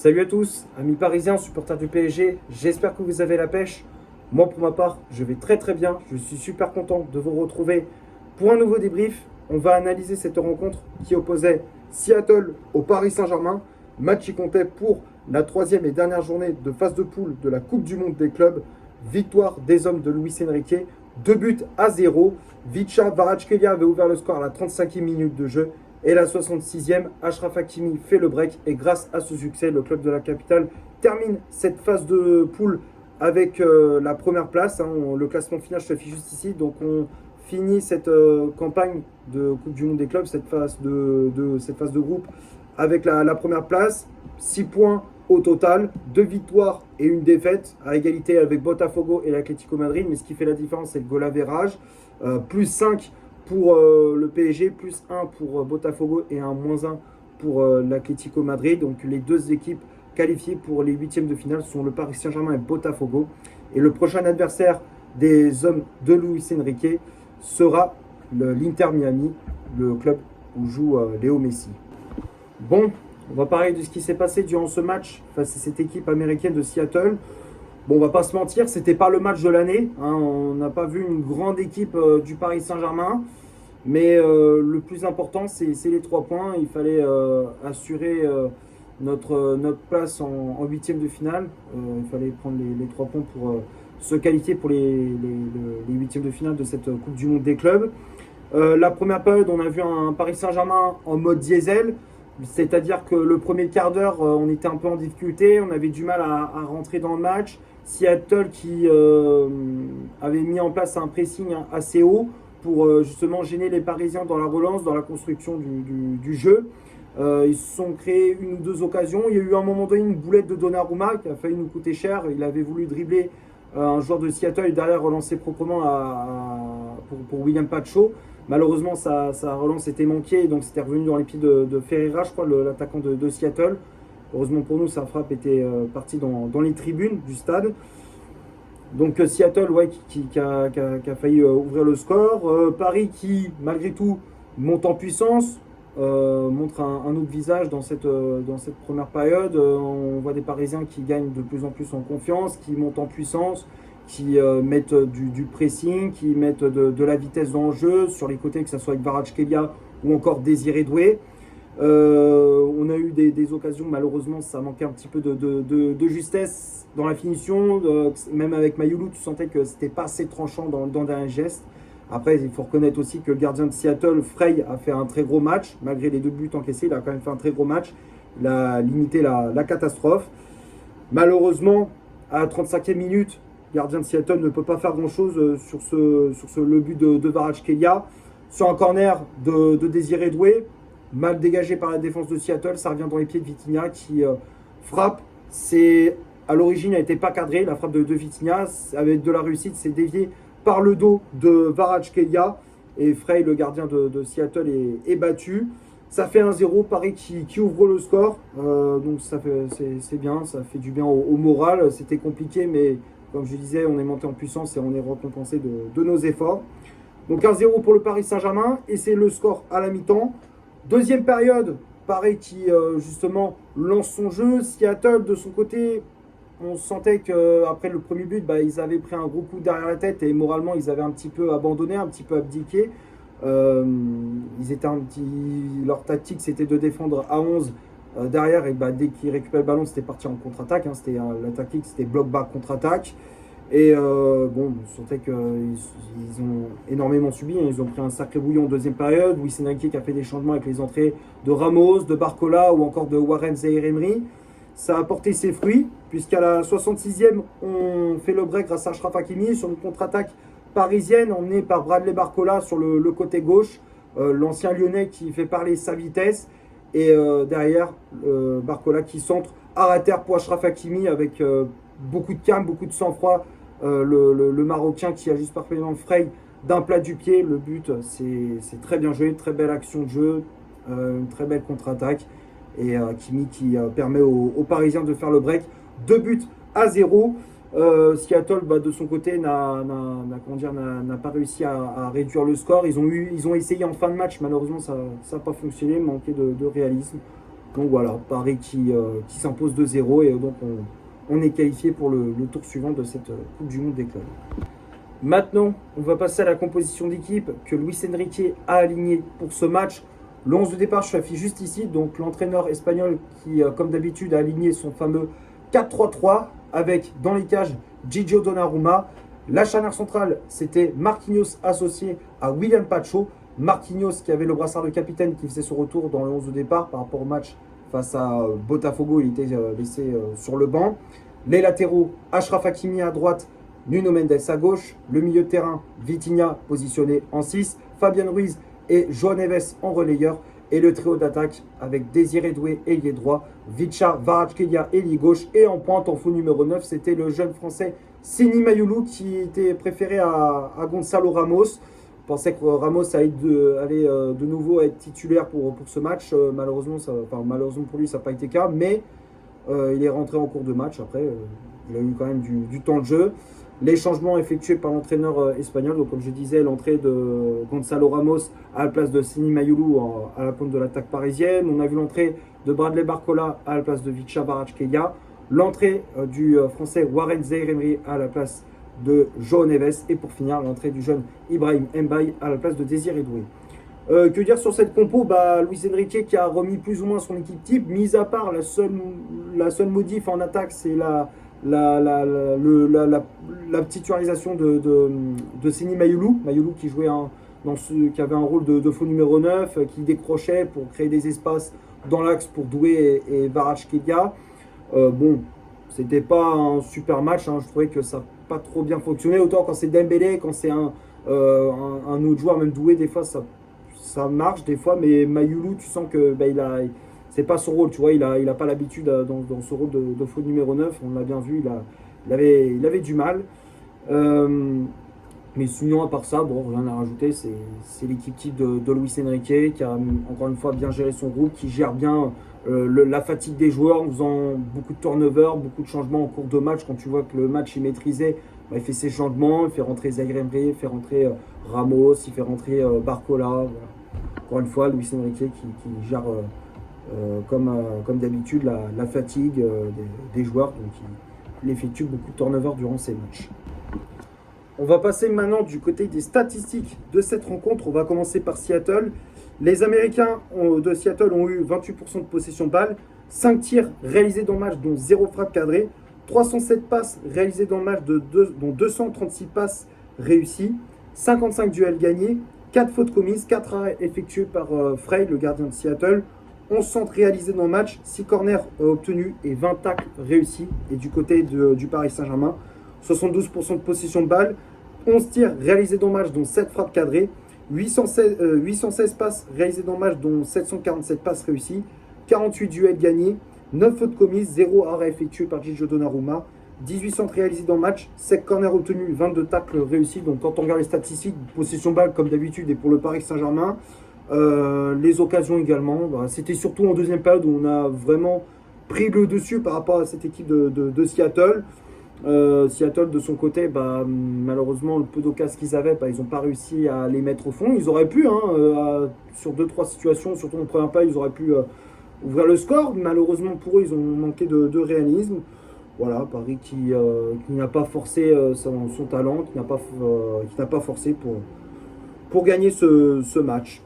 Salut à tous, amis parisiens, supporters du PSG, j'espère que vous avez la pêche. Moi pour ma part, je vais très très bien, je suis super content de vous retrouver pour un nouveau débrief. On va analyser cette rencontre qui opposait Seattle au Paris Saint-Germain, match qui comptait pour la troisième et dernière journée de phase de poule de la Coupe du Monde des clubs. Victoire des hommes de Luis Enrique, 2 buts à 0. Vicha Kvaratskhelia avait ouvert le score à la 35e minute de jeu. Et la 66e, Achraf Hakimi fait le break. Et grâce à ce succès, le club de la capitale termine cette phase de poule avec la première place. Le classement final se affiche juste ici. Donc on finit cette campagne de Coupe du Monde des clubs, cette phase de groupe, avec la première place. 6 points au total, 2 victoires et une défaite, à égalité avec Botafogo et l'Atlético Madrid. Mais ce qui fait la différence, c'est le goal average. Plus 5 pour le PSG, plus 1 pour Botafogo et un moins 1 pour l'Atlético Madrid. Donc les deux équipes qualifiées pour les huitièmes de finale sont le Paris Saint-Germain et Botafogo. Et le prochain adversaire des hommes de Luis Enrique sera l'Inter Miami, le club où joue Léo Messi. Bon, on va parler de ce qui s'est passé durant ce match face à cette équipe américaine de Seattle. Bon, on va pas se mentir, c'était pas le match de l'année. On n'a pas vu une grande équipe du Paris Saint-Germain. Mais le plus important, c'est les 3 points. Il fallait assurer notre place en huitième de finale. Il fallait prendre les 3 points pour se qualifier pour les huitièmes de finale de cette Coupe du Monde des clubs. La première période, on a vu un Paris Saint-Germain en mode diesel. C'est-à-dire que le premier quart d'heure, on était un peu en difficulté. On avait du mal à rentrer dans le match. Seattle qui avait mis en place un pressing assez haut pour justement gêner les Parisiens dans la relance, dans la construction du jeu. Ils se sont créés une ou deux occasions. Il y a eu à un moment donné une boulette de Donnarumma qui a failli nous coûter cher. Il avait voulu dribbler un joueur de Seattle et derrière relancer proprement pour William Pacho. Malheureusement, sa relance était manquée, donc c'était revenu dans les pieds de Ferreira, je crois, l'attaquant de Seattle. Heureusement pour nous, sa frappe était partie dans les tribunes du stade. Donc Seattle, ouais, qui a failli ouvrir le score. Paris qui, malgré tout, monte en puissance, montre un autre visage dans cette première période. On voit des Parisiens qui gagnent de plus en plus en confiance, qui montent en puissance, qui mettent du pressing, qui mettent de la vitesse dans le jeu, sur les côtés, que ce soit avec Kvaratskhelia ou encore Désiré Doué. On a eu des occasions, malheureusement ça manquait un petit peu de justesse dans la finition, même avec Mayoulou tu sentais que c'était pas assez tranchant dans le dernier geste. Après il faut reconnaître aussi que le gardien de Seattle, Frey, a fait un très gros match, malgré les 2 buts encaissés, il a quand même fait un très gros match, il a limité la catastrophe. Malheureusement à la 35e minute, le gardien de Seattle ne peut pas faire grand chose sur le but de Kvaratskhelia, sur un corner de Désiré Doué, mal dégagé par la défense de Seattle, ça revient dans les pieds de Vitinha qui frappe. À l'origine, elle n'était pas cadrée, la frappe de Vitinha, avec de la réussite, c'est dévié par le dos de Kvaratskhelia et Frey, le gardien de Seattle, est battu. Ça fait 1-0, Paris qui ouvre le score, donc c'est bien, ça fait du bien au moral. C'était compliqué, mais comme je disais, on est monté en puissance et on est récompensé de nos efforts. Donc 1-0 pour le Paris Saint-Germain et c'est le score à la mi-temps. Deuxième période, Paris qui justement lance son jeu. Seattle de son côté, on sentait qu'après le premier but, ils avaient pris un gros coup derrière la tête et moralement ils avaient un petit peu abandonné, un petit peu abdiqué. Leur tactique c'était de défendre à 11 derrière et dès qu'ils récupèrent le ballon c'était parti en contre-attaque. La tactique c'était bloc bas contre-attaque. Et on sentait qu'ils ont énormément subi. Ils ont pris un sacré bouillon en deuxième période. Luis Enrique qui a fait des changements avec les entrées de Ramos, de Barcola ou encore de Warren Zaïre-Emery. Ça a porté ses fruits, puisqu'à la 66e, on fait le break grâce à Achraf Hakimi sur une contre-attaque parisienne emmenée par Bradley Barcola sur le côté gauche. L'ancien Lyonnais qui fait parler sa vitesse. Et derrière, Barcola qui centre à terre pour Achraf Hakimi avec beaucoup de calme, beaucoup de sang-froid. Le Marocain qui ajuste parfaitement Frey d'un plat du pied. Le but, c'est très bien joué, très belle action de jeu, une très belle contre-attaque. Et Kimi qui permet aux Parisiens de faire le break. 2 buts à 0. Seattle, de son côté, n'a pas réussi à réduire le score. Ils ont essayé en fin de match, malheureusement, ça n'a pas fonctionné, manqué de réalisme. Donc voilà, Paris qui s'impose 2-0 et donc on est qualifié pour le tour suivant de cette Coupe du Monde des clubs. Maintenant, on va passer à la composition d'équipe que Luis Enrique a alignée pour ce match. Le 11 de départ, je l'affiche juste ici. Donc l'entraîneur espagnol qui, comme d'habitude, a aligné son fameux 4-3-3 avec, dans les cages, Gigio Donnarumma. La charnière centrale, c'était Marquinhos associé à William Pacho. Marquinhos qui avait le brassard de capitaine qui faisait son retour dans le 11 de départ par rapport au match face à Botafogo. Il était laissé sur le banc. Les latéraux, Achraf Hakimi à droite, Nuno Mendes à gauche. Le milieu de terrain, Vitinha positionné en 6. Fabian Ruiz et João Neves en relayeur. Et le trio d'attaque avec Désiré Doué, ailier droit, Vicha, Kvaratskhelia, ailier gauche. Et en pointe, en faux numéro 9, c'était le jeune français Seny Mayulu qui était préféré à Gonzalo Ramos. Je pensais que Ramos allait de nouveau être titulaire pour ce match. Malheureusement pour lui, ça n'a pas été le cas. Mais il est rentré en cours de match. Après, il a eu quand même du temps de jeu. Les changements effectués par l'entraîneur espagnol. Donc, comme je disais, l'entrée de Gonzalo Ramos à la place de Seny Mayulu à la pointe de l'attaque parisienne. On a vu l'entrée de Bradley Barcola à la place de Vicha Kvaratskhelia. L'entrée du français Warren Zaïre-Emery à la place de João Neves. Et pour finir, l'entrée du jeune Ibrahim Mbaye à la place de Désiré Doué. Que dire sur cette compo? Luis Enrique qui a remis plus ou moins son équipe type, mis à part la seule modif en attaque, c'est la titularisation de Seny Mayulu qui jouait qui avait un rôle de faux numéro 9, qui décrochait pour créer des espaces dans l'axe pour Doué et Kvaratskhelia. C'était pas un super match, je trouvais que ça n'a pas trop bien fonctionné, autant quand c'est Dembélé, quand c'est un autre joueur, même Doué, des fois ça marche, des fois, mais Mayulu, tu sens que c'est pas son rôle, tu vois, il a pas l'habitude dans ce rôle de faux numéro 9, on l'a bien vu, il avait du mal. Mais sinon, à part ça, rien à rajouter, c'est l'équipe type de Luis Enrique qui a encore une fois bien géré son groupe, qui gère bien la fatigue des joueurs en faisant beaucoup de turnover, beaucoup de changements en cours de match. Quand tu vois que le match est maîtrisé, il fait ses changements, il fait rentrer Zaïre-Emery, il fait rentrer Ramos, il fait rentrer Barcola. Voilà. Encore une fois, Luis Enrique qui gère comme d'habitude la fatigue des joueurs, donc il effectue beaucoup de turnover durant ces matchs. On va passer maintenant du côté des statistiques de cette rencontre. On va commencer par Seattle. Les Américains de Seattle ont eu 28% de possession de balle, 5 tirs réalisés dans le match, dont 0 frappe cadrée, 307 passes réalisées dans le match, dont 236 passes réussies, 55 duels gagnés, 4 fautes commises, 4 arrêts effectués par Frey, le gardien de Seattle, 11 centres réalisés dans le match, 6 corners obtenus et 20 tacles réussis. Et du côté du Paris Saint-Germain, 72% de possession de balle, 11 tirs réalisés dans le match, dont 7 frappes cadrées, 816 passes réalisées dans le match, dont 747 passes réussies, 48 duels gagnés, 9 fautes commises, 0 arrêt effectué par Gigio Donnarumma, 18 centres réalisés dans le match, 7 corners obtenus, 22 tacles réussis. Donc quand on regarde les statistiques, possession de balle comme d'habitude et pour le Paris Saint-Germain, les occasions également, c'était surtout en deuxième période où on a vraiment pris le dessus par rapport à cette équipe de Seattle. Seattle de son côté, malheureusement le peu d'occasions qu'ils avaient, ils n'ont pas réussi à les mettre au fond. Ils auraient pu, sur 2-3 situations, surtout en première période, ils auraient pu ouvrir le score. Malheureusement pour eux, ils ont manqué de réalisme. Voilà, Paris qui n'a pas forcé son talent, qui n'a pas forcé pour gagner ce match.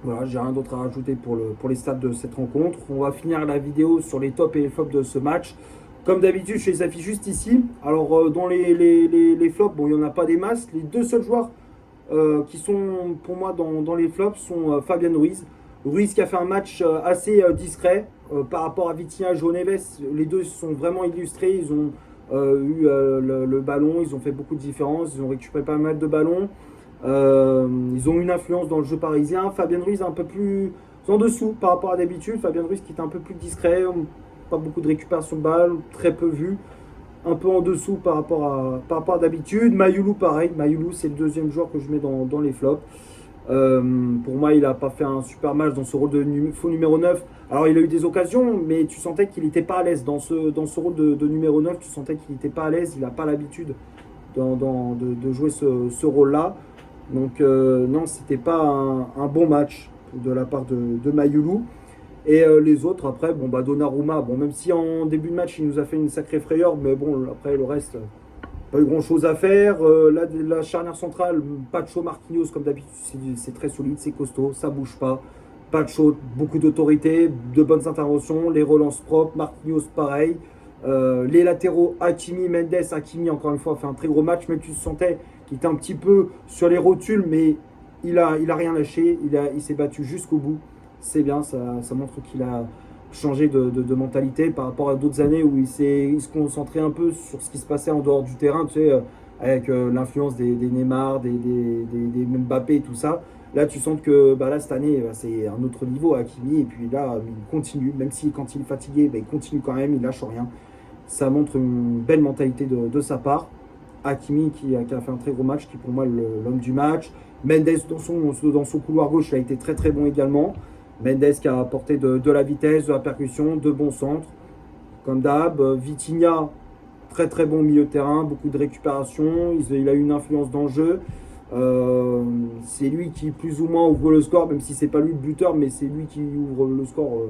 Voilà, j'ai rien d'autre à rajouter pour les stats de cette rencontre. On va finir la vidéo sur les tops et les flops de ce match. Comme d'habitude, je les affiche juste ici. Alors, dans les flops, il n'y en a pas des masses. Les deux seuls joueurs qui sont pour moi dans les flops sont Fabian Ruiz. Ruiz qui a fait un match assez discret par rapport à Vitinha et João Neves. Les deux sont vraiment illustrés. Ils ont eu le ballon, ils ont fait beaucoup de différences. Ils ont récupéré pas mal de ballons. Ils ont eu une influence dans le jeu parisien. Fabian Ruiz un peu plus en dessous par rapport à d'habitude. Fabian Ruiz qui était un peu plus discret. Pas beaucoup de récupération de balles, très peu vu, un peu en dessous par rapport à d'habitude. Mayulu pareil, Mayulu c'est le deuxième joueur que je mets dans les flops. Pour moi il n'a pas fait un super match dans ce rôle de faux numéro 9. Alors il a eu des occasions, mais tu sentais qu'il n'était pas à l'aise dans ce rôle de numéro 9, tu sentais qu'il n'était pas à l'aise, il n'a pas l'habitude de jouer ce rôle-là. Donc non, c'était pas un bon match de la part de Mayulu. Et les autres, après, bon, bah, Donnarumma, bon, même si en début de match, il nous a fait une sacrée frayeur, mais bon, après, le reste, pas eu grand-chose à faire. La charnière centrale, Pacho Marquinhos, comme d'habitude, c'est très solide, c'est costaud, ça bouge pas. Pacho, beaucoup d'autorité, de bonnes interventions, les relances propres, Marquinhos, pareil. Les latéraux, Hakimi, Mendes, Hakimi, encore une fois, fait un très gros match, même tu sentais qu'il était un petit peu sur les rotules, mais il a rien lâché, il s'est battu jusqu'au bout. C'est bien, ça montre qu'il a changé de mentalité par rapport à d'autres années où il se concentrait un peu sur ce qui se passait en dehors du terrain, tu sais, avec l'influence des Neymar, des Mbappé et tout ça. Là, tu sens que bah, là, cette année, bah, c'est un autre niveau à Hakimi. Et puis là, il continue, même si quand il est fatigué, bah, il continue quand même, il lâche rien. Ça montre une belle mentalité de sa part. Hakimi qui a fait un très gros match, qui est pour moi l'homme du match. Mendes dans son couloir gauche, il a été très très bon également. Mendes qui a apporté de la vitesse, de la percussion, de bons centres, comme d'hab. Vitinha, très très bon milieu de terrain, beaucoup de récupération, il a eu une influence dans le jeu. C'est lui qui plus ou moins ouvre le score, même si c'est pas lui le buteur, mais c'est lui qui ouvre le score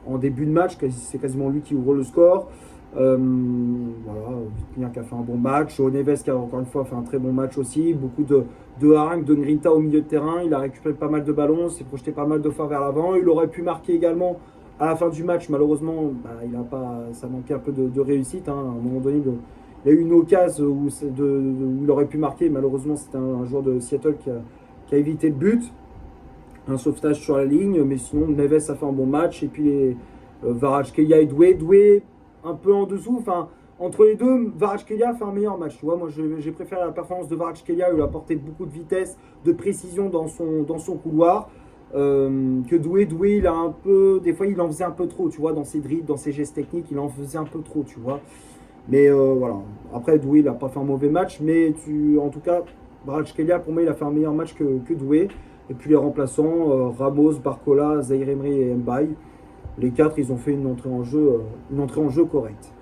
en début de match, c'est quasiment lui qui ouvre le score. Voilà, Vitinha qui a fait un bon match, Neves qui a encore une fois fait un très bon match aussi, beaucoup de harangue, de grinta au milieu de terrain, il a récupéré pas mal de ballons, s'est projeté pas mal de fois vers l'avant, il aurait pu marquer également à la fin du match, malheureusement bah, ça manquait un peu de réussite, hein. À un moment donné il y a eu une occasion où il aurait pu marquer, malheureusement c'était un joueur de Seattle qui a évité le but, un sauvetage sur la ligne, mais sinon Neves a fait un bon match, et puis les Kvaratskhelia et Doué un peu en dessous, enfin entre les deux, Kvaratskhelia fait un meilleur match, tu vois. Moi j'ai préféré la performance de Kvaratskhelia, il a apporté beaucoup de vitesse, de précision dans son couloir, que Doué, il a un peu, des fois il en faisait un peu trop, tu vois, dans ses dribbles, dans ses gestes techniques, il en faisait un peu trop, tu vois. Mais voilà, après Doué, il n'a pas fait un mauvais match, mais en tout cas, Kvaratskhelia, pour moi, il a fait un meilleur match que Doué. Et puis les remplaçants, Ramos, Barcola, Zaïre Emery et Mbaye, les quatre, ils ont fait une entrée en jeu correcte.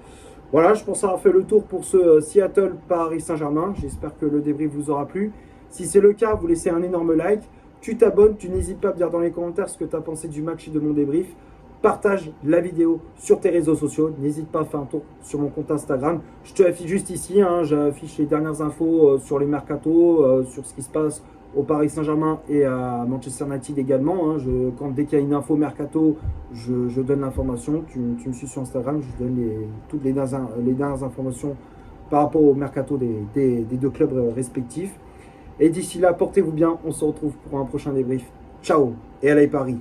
Voilà, je pense avoir fait le tour pour ce Seattle Paris Saint-Germain. J'espère que le débrief vous aura plu. Si c'est le cas, vous laissez un énorme like. Tu t'abonnes, tu n'hésites pas à me dire dans les commentaires ce que tu as pensé du match et de mon débrief. Partage la vidéo sur tes réseaux sociaux. N'hésite pas à faire un tour sur mon compte Instagram. Je te l'affiche juste ici, hein. J'affiche les dernières infos sur les mercatos, sur ce qui se passe au Paris Saint-Germain et à Manchester United également, hein. Dès qu'il y a une info mercato, je donne l'information. Tu me suis sur Instagram, je donne toutes les dernières informations par rapport au mercato des deux clubs respectifs. Et d'ici là, portez-vous bien. On se retrouve pour un prochain débrief. Ciao et allez Paris.